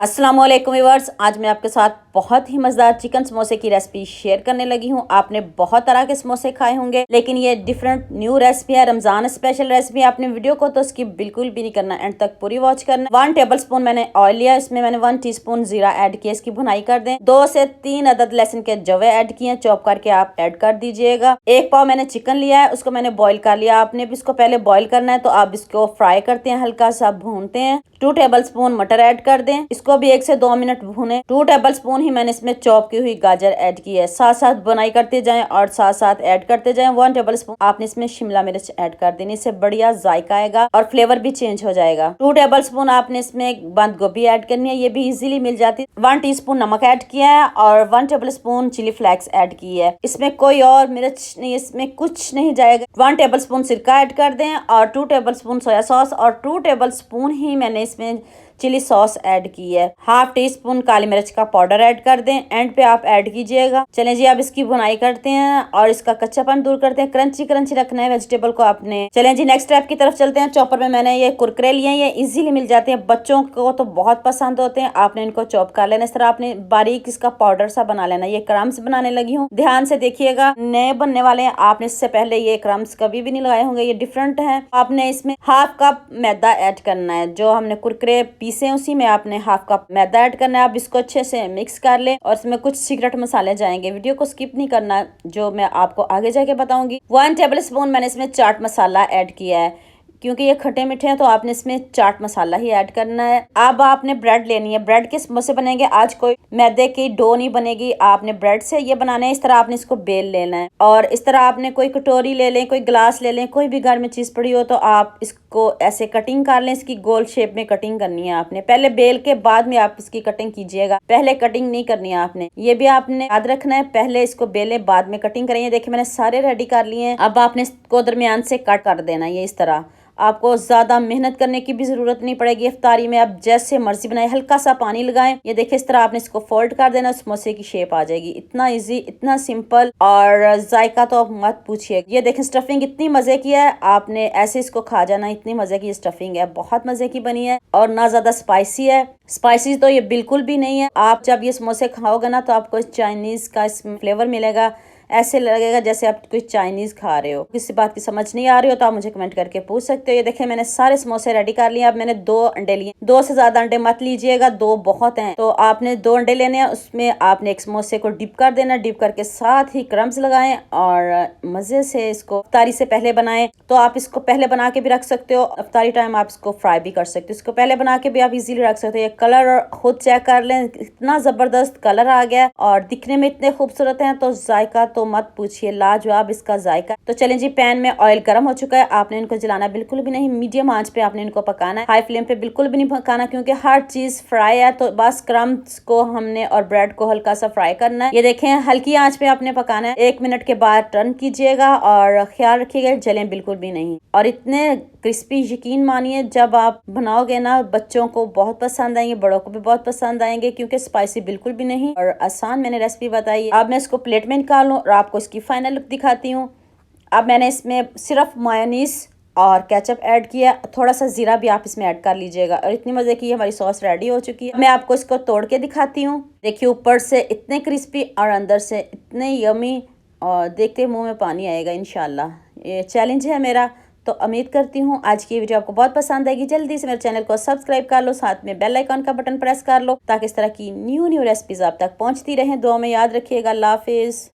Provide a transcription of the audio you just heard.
अस्सलाम वालेकुम व्यूअर्स, आज मैं आपके साथ बहुत ही मज़ेदार चिकन समोसे की रेसिपी शेयर करने लगी हूँ। आपने बहुत तरह के समोसे खाए होंगे, लेकिन ये डिफरेंट न्यू रेसिपी है, रमज़ान स्पेशल रेसिपी है। आपने वीडियो को तो स्किप बिल्कुल भी नहीं करना, एंड तक पूरी वॉच करना। 1 टेबल स्पून मैंने ऑयल लिया, इसमें मैंने 1 टीस्पून जीरा ऐड किया। इसकी भुनाई कर दें। 2 से 3 अदद लहसुन के जवे ऐड किए, चॉप करके आप ऐड कर दीजिएगा। 1 पाव मैंने चिकन लिया है, उसको मैंने बॉईल कर लिया। आपने भी इसको पहले बॉईल करना है, तो आप इसको फ्राई करते हैं, हल्का सा भूनते हैं। 2 टेबल स्पून मटर ऐड कर दें, इसको भी 1 से 2 मिनट भूने। 2 टेबल स्पून ही मैंने इसमें चॉप की हुई गाजर ऐड की है। साथ साथ बुनाई करते जाएं और साथ साथ ऐड करते जाएं। 1 टेबल स्पून आपने इसमें शिमला मिर्च ऐड कर देनी, इससे बढ़िया जायका आएगा और फ्लेवर भी चेंज हो जाएगा। 2 टेबल स्पून आपने इसमें बंद गोभी ऐड करनी है, ये भी इजीली मिल जाती है। 1 टीस्पून नमक ऐड किया है और 1 tablespoon chilli flakes add की है। इसमें कोई और मिर्च नहीं, इसमें कुछ नहीं जाएगा। 1 टेबल स्पून सिरका ऐड कर दें और 2 टेबल स्पून सोया सॉस और 2 टेबल स्पून ही मैंने इसमें चिली सॉस ऐड की है। 1/2 टीस्पून काली मिर्च का पाउडर ऐड कर दें, एंड पे आप ऐड कीजिएगा। चलें जी, अब इसकी भुनाई करते हैं और इसका कच्चापन दूर करते हैं। क्रंची क्रंची रखना है वेजिटेबल को आपने। चलें जी, नेक्स्ट स्टेप की तरफ चलते हैं। चॉपर में मैंने ये कुरकुरे लिए हैं, ये इजीली मिल जाते हैं, बच्चों को तो बहुत पसंद होते हैं। आपने इनको चॉप कर लेना, इस तरह आपने बारीक इसका पाउडर सा बना लेना। ये क्रम्स बनाने लगी हूँ, ध्यान से देखिएगा, नए बनने वाले हैं। आपने इससे पहले ये क्रम्स कभी भी नहीं लगाए होंगे, ये डिफरेंट है। आपने इसमें 1/2 कप मैदा ऐड करना है। जो हमने कुरकुरे पीसे उसी में आपने 1/2 कप मैदा ऐड करना है। आप इसको अच्छे से मिक्स कर ले और इसमें कुछ सीक्रेट मसाले जाएंगे, वीडियो को स्किप नहीं करना, जो मैं आपको आगे जाके बताऊंगी। 1 टेबल स्पून मैंने इसमें चाट मसाला ऐड किया है, क्योंकि ये खट्टे मीठे हैं तो आपने इसमें चाट मसाला ही ऐड करना है। अब आपने ब्रेड लेनी है, ब्रेड के समोसे बनेंगे आज, कोई मैदे की डो नहीं बनेगी, आपने ब्रेड से ये बनाना है। इस तरह आपने इसको बेल लेना है और इस तरह आपने कोई कटोरी ले लें, कोई गिलास ले लें, कोई भी घर में चीज़ पड़ी हो तो आप इसको ऐसे कटिंग कर लें। इसकी गोल शेप में कटिंग करनी है आपने, पहले बेल के बाद में आप इसकी कटिंग कीजिएगा, पहले कटिंग नहीं करनी है आपने। ये भी आपने याद रखना है, पहले इसको बेलें बाद में कटिंग करेंगे। देखिए मैंने सारे रेडी कर लिए हैं। अब आपने इसको दरमियान से कट कर देना, ये इस तरह। आपको ज़्यादा मेहनत करने की भी ज़रूरत नहीं पड़ेगी। इफ्तारी में आप जैसे मर्जी बनाए, हल्का सा पानी लगाएं। ये देखिए इस तरह आपने इसको फोल्ड कर देना, समोसे की शेप आ जाएगी। इतना इजी, इतना सिंपल, और जायका तो आप मत पूछिए। ये देखें स्टफिंग इतनी मज़े की है, आपने ऐसे इसको खा जाना, इतनी मज़े की स्टफिंग है, बहुत मज़े की बनी है और ना ज़्यादा स्पाइसी है। स्पाइसी तो ये बिल्कुल भी नहीं है। आप जब ये समोसे खाओगे ना तो आपको चाइनीज़ का इसमें फ्लेवर मिलेगा, ऐसे लगेगा जैसे आप कोई चाइनीज खा रहे हो। किसी बात की समझ नहीं आ रही हो तो आप मुझे कमेंट करके पूछ सकते हो। ये देखें मैंने सारे समोसे रेडी कर लिए। अब मैंने 2 अंडे लिए, 2 से ज्यादा अंडे मत लीजिएगा, 2 बहुत हैं। तो आपने 2 अंडे लेने हैं, उसमें आपने एक समोसे को डिप कर देना। डिप करके साथ ही क्रम्स लगाएं और मजे से इसको इफ्तारी से पहले बनाएं। तो आप इसको पहले बना के भी रख सकते हो, इफ्तारी टाइम आप इसको फ्राई भी कर सकते हो। इसको पहले बना के भी आप इजीली रख सकते हो। ये कलर खुद चेक कर लें, इतना जबरदस्त कलर आ गया और दिखने में इतने खूबसूरत हैं, तो जायका तो मत पूछिए, लाजवाब इसका जायका। तो चलें जी, पैन में ऑयल गर्म हो चुका है। आपने इनको जलाना बिल्कुल भी नहीं, मीडियम आंच पे आपने इनको पकाना है, हाई फ्लेम पे बिल्कुल भी नहीं पकाना, क्योंकि हर चीज फ्राई है। तो बस क्रम्स को हमने और ब्रेड को हल्का सा फ्राई करना है। ये देखें हल्की आंच पे आपने पकाना है। 1 मिनट के बाद टर्न कीजिएगा और ख्याल रखिएगा जलें बिल्कुल भी नहीं। और इतने क्रिस्पी, यकीन मानिए जब आप बनाओगे ना, बच्चों को बहुत पसंद आएंगे, बड़ों को भी बहुत पसंद आएंगे, क्योंकि स्पाइसी बिल्कुल भी नहीं और आसान मैंने रेसिपी बताई। अब मैं इसको प्लेट में निकाल लूँ और आपको इसकी फाइनल लुक दिखाती हूँ। अब मैंने इसमें सिर्फ मायोनीज और केचप ऐड किया, थोड़ा सा जीरा भी आप इसमें ऐड कर लीजिएगा और इतनी मजे की हमारी सॉस रेडी हो चुकी है। मैं आपको इसको तोड़ के दिखाती हूँ। देखिए ऊपर से इतने क्रिस्पी और अंदर से इतने यमी, और देखते मुंह में पानी आएगा इंशाल्लाह। ये चैलेंज है मेरा, तो उम्मीद करती हूँ आज की वीडियो आपको बहुत पसंद आएगी। जल्दी से मेरे चैनल को सब्सक्राइब कर लो, साथ में बेल आइकॉन का बटन प्रेस कर लो, ताकि इस तरह की न्यू रेसिपीज आप तक पहुँचती रहें। दुआ में याद रखिएगा। अल्लाह हाफिज़।